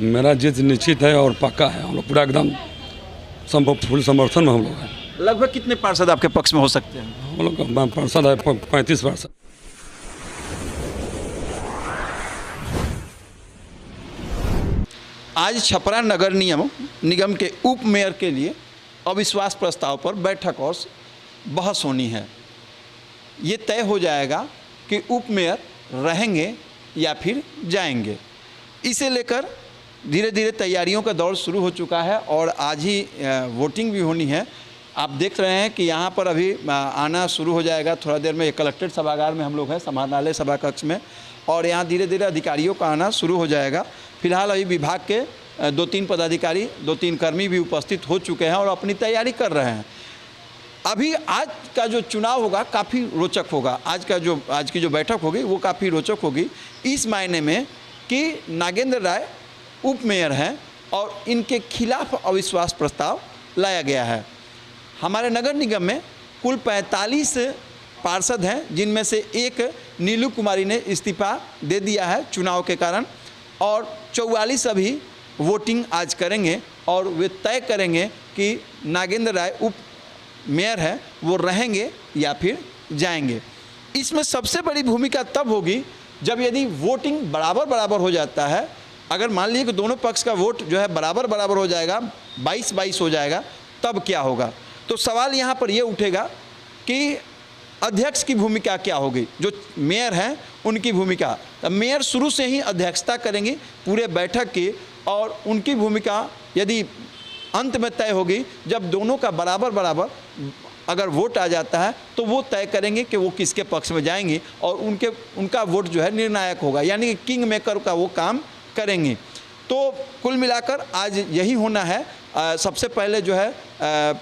मेरा जीत निश्चित है और पक्का है। हम लोग पूरा एकदम फुल समर्थन में हम लोग हैं। लगभग कितने पार्षद आपके पक्ष में हो सकते हैं? हम लोग का पार्षद है 35 पार्षद। आज छपरा नगर निगम के उप मेयर के लिए अविश्वास प्रस्ताव पर बैठक और बहस होनी है। ये तय हो जाएगा कि उप मेयर रहेंगे या फिर जाएंगे। इसे लेकर धीरे धीरे तैयारियों का दौर शुरू हो चुका है और आज ही वोटिंग भी होनी है। आप देख रहे हैं कि यहाँ पर अभी आना शुरू हो जाएगा थोड़ा देर में। कलेक्ट्रेट सभागार में हम लोग हैं, समाहरणालय सभा कक्ष में, और यहाँ धीरे धीरे अधिकारियों का आना शुरू हो जाएगा। फिलहाल अभी विभाग के 2-3 पदाधिकारी 2-3 कर्मी भी उपस्थित हो चुके हैं और अपनी तैयारी कर रहे हैं। अभी आज का जो चुनाव होगा काफ़ी रोचक होगा। आज की जो बैठक होगी वो काफ़ी रोचक होगी, इस मायने में कि नागेंद्र राय उप मेयर हैं और इनके खिलाफ अविश्वास प्रस्ताव लाया गया है। हमारे नगर निगम में कुल 45 पार्षद हैं, जिनमें से एक नीलू कुमारी ने इस्तीफा दे दिया है चुनाव के कारण, और 44 अभी वोटिंग आज करेंगे और वे तय करेंगे कि नागेंद्र राय उप मेयर है वो रहेंगे या फिर जाएंगे। इसमें सबसे बड़ी भूमिका तब होगी जब यदि वोटिंग बराबर हो जाता है। अगर मान लीजिए कि दोनों पक्ष का वोट जो है बराबर हो जाएगा, 22-22 हो जाएगा, तब क्या होगा? तो सवाल यहाँ पर ये उठेगा कि अध्यक्ष की भूमिका क्या होगी, जो मेयर हैं उनकी भूमिका। मेयर शुरू से ही अध्यक्षता करेंगे पूरे बैठक की, और उनकी भूमिका यदि अंत में तय होगी जब दोनों का बराबर अगर वोट आ जाता है तो वो तय करेंगे कि वो किसके पक्ष में जाएंगे, और उनका वोट जो है निर्णायक होगा, यानी कि किंग मेकर का वो काम करेंगे। तो कुल मिलाकर आज यही होना है। सबसे पहले जो है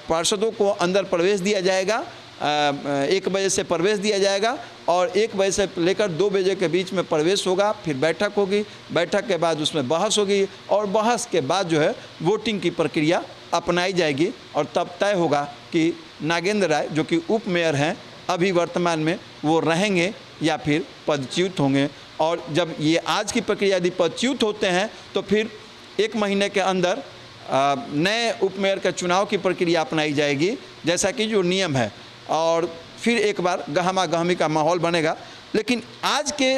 पार्षदों को अंदर प्रवेश दिया जाएगा, 1 बजे से प्रवेश दिया जाएगा और 1 बजे से लेकर 2 बजे के बीच में प्रवेश होगा। फिर बैठक होगी, बैठक के बाद उसमें बहस होगी और बहस के बाद जो है वोटिंग की प्रक्रिया अपनाई जाएगी, और तब तय होगा कि नागेंद्र राय जो कि उप मेयर हैं अभी वर्तमान में, वो रहेंगे या फिर पदच्युत होंगे। और जब ये आज की प्रक्रिया यदि पदच्युत होते हैं तो फिर 1 महीने के अंदर नए उप मेयर का चुनाव की प्रक्रिया अपनाई जाएगी, जैसा कि जो नियम है, और फिर एक बार गहमा गहमी का माहौल बनेगा। लेकिन आज के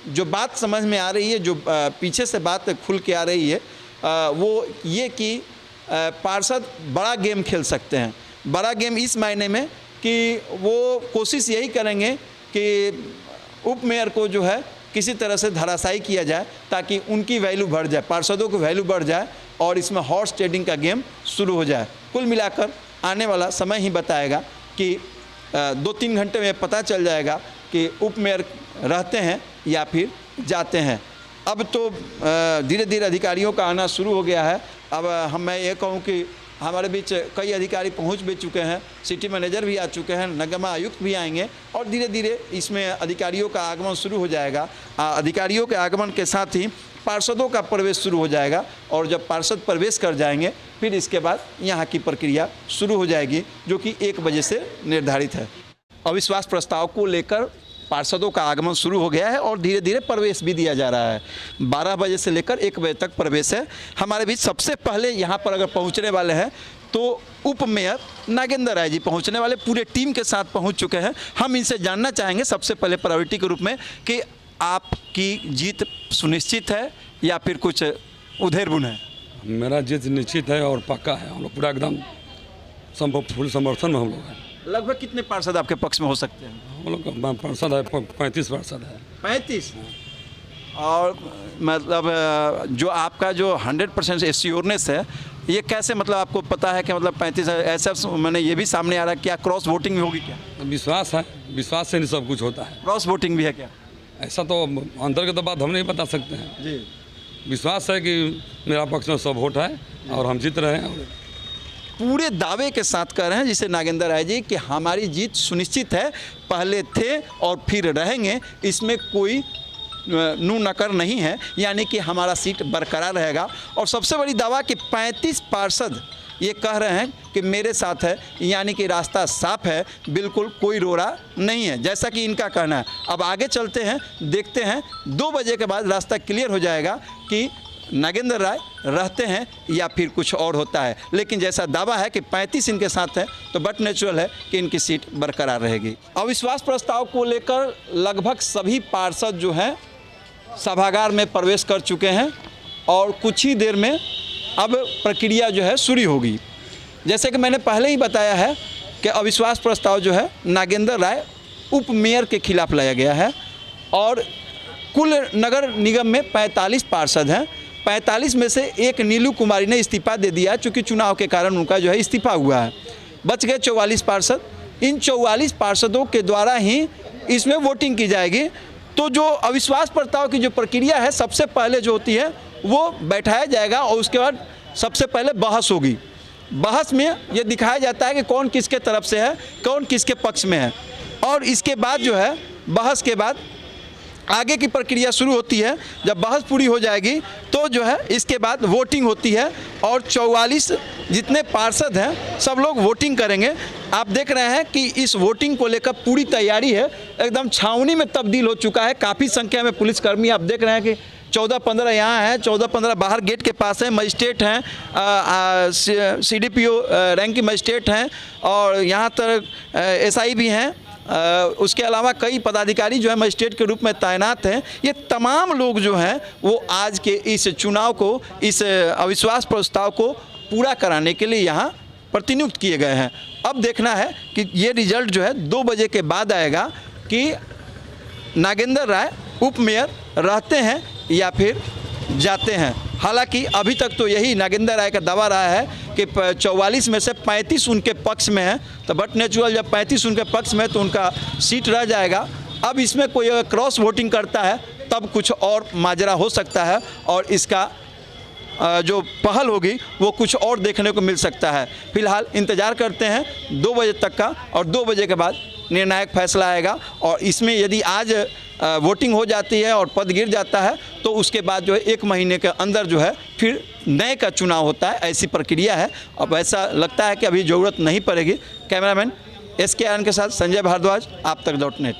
जो बात समझ में आ रही है, जो पीछे से बात खुल के आ रही है, वो ये कि पार्षद बड़ा गेम खेल सकते हैं। बड़ा गेम इस मायने में कि वो कोशिश यही करेंगे कि उप मेयर को जो है किसी तरह से धराशायी किया जाए, ताकि उनकी वैल्यू बढ़ जाए, पार्षदों की वैल्यू बढ़ जाए और इसमें हॉर्स ट्रेडिंग का गेम शुरू हो जाए। कुल मिलाकर आने वाला समय ही बताएगा कि 2-3 घंटे में पता चल जाएगा कि उप मेयर रहते हैं या फिर जाते हैं। अब तो धीरे धीरे अधिकारियों का आना शुरू हो गया है। अब मैं ये कहूँ कि हमारे बीच कई अधिकारी पहुंच भी चुके हैं, सिटी मैनेजर भी आ चुके हैं, नगर आयुक्त भी आएंगे, और धीरे धीरे इसमें अधिकारियों का आगमन शुरू हो जाएगा। अधिकारियों के आगमन के साथ ही पार्षदों का प्रवेश शुरू हो जाएगा, और जब पार्षद प्रवेश कर जाएंगे फिर इसके बाद यहाँ की प्रक्रिया शुरू हो जाएगी, जो कि 1 बजे से निर्धारित है। अविश्वास प्रस्ताव को लेकर पार्षदों का आगमन शुरू हो गया है और धीरे धीरे प्रवेश भी दिया जा रहा है। 12 बजे से लेकर 1 बजे तक प्रवेश है। हमारे बीच सबसे पहले यहाँ पर अगर पहुँचने वाले हैं तो उप मेयर नागेंद्र राय जी पहुँचने वाले पूरे टीम के साथ पहुँच चुके हैं। हम इनसे जानना चाहेंगे सबसे पहले प्रायोरिटी के रूप में कि आपकी जीत सुनिश्चित है या फिर कुछ उधेर-बुन है? मेरा जीत निश्चित है और पक्का है। हम लोग पूरा एकदम फुल समर्थन में हम लोग हैं। लगभग कितने पार्षद आपके पक्ष में हो सकते हैं? हम लोग का पार्षद है 35 पार्षद है। 35? और मतलब जो आपका जो 100% एश्योरनेस है, ये कैसे, मतलब आपको पता है कि मतलब 35 ऐसा मैंने ये भी सामने आ रहा है, क्या क्रॉस वोटिंग भी होगी क्या? विश्वास है, विश्वास से नहीं सब कुछ होता है। क्रॉस वोटिंग भी है क्या? ऐसा तो अंदर की तो बात हम नहीं बता सकते हैं जी। विश्वास है कि मेरा पक्ष में सब वोट है और हम जीत रहे हैं। पूरे दावे के साथ कह रहे हैं जिसे नागेंद्र राय जी कि हमारी जीत सुनिश्चित है, पहले थे और फिर रहेंगे, इसमें कोई नू नकर नहीं है, यानी कि हमारा सीट बरकरार रहेगा। और सबसे बड़ी दावा कि 35 पार्षद ये कह रहे हैं कि मेरे साथ है, यानी कि रास्ता साफ है, बिल्कुल कोई रोड़ा नहीं है, जैसा कि इनका कहना है। अब आगे चलते हैं, देखते हैं 2 बजे के बाद रास्ता क्लियर हो जाएगा कि नागेंद्र राय रहते हैं या फिर कुछ और होता है। लेकिन जैसा दावा है कि 35 इनके साथ है तो बट नेचुरल है कि इनकी सीट बरकरार रहेगी। अविश्वास प्रस्ताव को लेकर लगभग सभी पार्षद जो हैं सभागार में प्रवेश कर चुके हैं और कुछ ही देर में अब प्रक्रिया जो है शुरू होगी। जैसे कि मैंने पहले ही बताया है कि अविश्वास प्रस्ताव जो है नागेंद्र राय उप मेयर के खिलाफ लाया गया है और कुल नगर निगम में 45 पार्षद हैं। 45 में से एक नीलू कुमारी ने इस्तीफा दे दिया चूँकि चुनाव के कारण उनका जो है इस्तीफा हुआ है। बच गए 44 पार्षद। इन 44 पार्षदों के द्वारा ही इसमें वोटिंग की जाएगी। तो जो अविश्वास प्रस्ताव की जो प्रक्रिया है सबसे पहले जो होती है वो बैठाया जाएगा और उसके बाद सबसे पहले बहस होगी। बहस में ये दिखाया जाता है कि कौन किसके तरफ से है, कौन किसके पक्ष में है और इसके बाद जो है बहस के बाद आगे की प्रक्रिया शुरू होती है। जब बहस पूरी हो जाएगी तो जो है इसके बाद वोटिंग होती है और 44 जितने पार्षद हैं सब लोग वोटिंग करेंगे। आप देख रहे हैं कि इस वोटिंग को लेकर पूरी तैयारी है, एकदम छावनी में तब्दील हो चुका है। काफ़ी संख्या में पुलिसकर्मी आप देख रहे हैं कि 14-15 यहाँ हैं, 14-15 बाहर गेट के पास हैं, मजिस्ट्रेट हैं, CDPO रैंक की मजिस्ट्रेट हैं और यहाँ तक SI भी हैं। उसके अलावा कई पदाधिकारी जो है मजिस्ट्रेट के रूप में तैनात हैं। ये तमाम लोग जो हैं वो आज के इस चुनाव को, इस अविश्वास प्रस्ताव को पूरा कराने के लिए यहाँ प्रतिनियुक्त किए गए हैं। अब देखना है कि ये रिजल्ट जो है 2 बजे के बाद आएगा कि नागेंद्र राय उप मेयर रहते हैं या फिर जाते हैं। हालांकि अभी तक तो यही नागेंद्र राय का दावा रहा है कि 44 में से 35 उनके पक्ष में है। तो बट नेचुरल जब 35 उनके पक्ष में है तो उनका सीट रह जाएगा। अब इसमें कोई अगर क्रॉस वोटिंग करता है तब कुछ और माजरा हो सकता है और इसका जो पहल होगी वो कुछ और देखने को मिल सकता है। फिलहाल इंतज़ार करते हैं 2 बजे तक का और 2 बजे के बाद निर्णायक फैसला आएगा और इसमें यदि आज वोटिंग हो जाती है और पद गिर जाता है तो उसके बाद जो है 1 महीने के अंदर जो है फिर नए का चुनाव होता है। ऐसी प्रक्रिया है। अब ऐसा लगता है कि अभी ज़रूरत नहीं पड़ेगी। कैमरामैन SK आनंद के साथ संजय भारद्वाज, आप तक .net।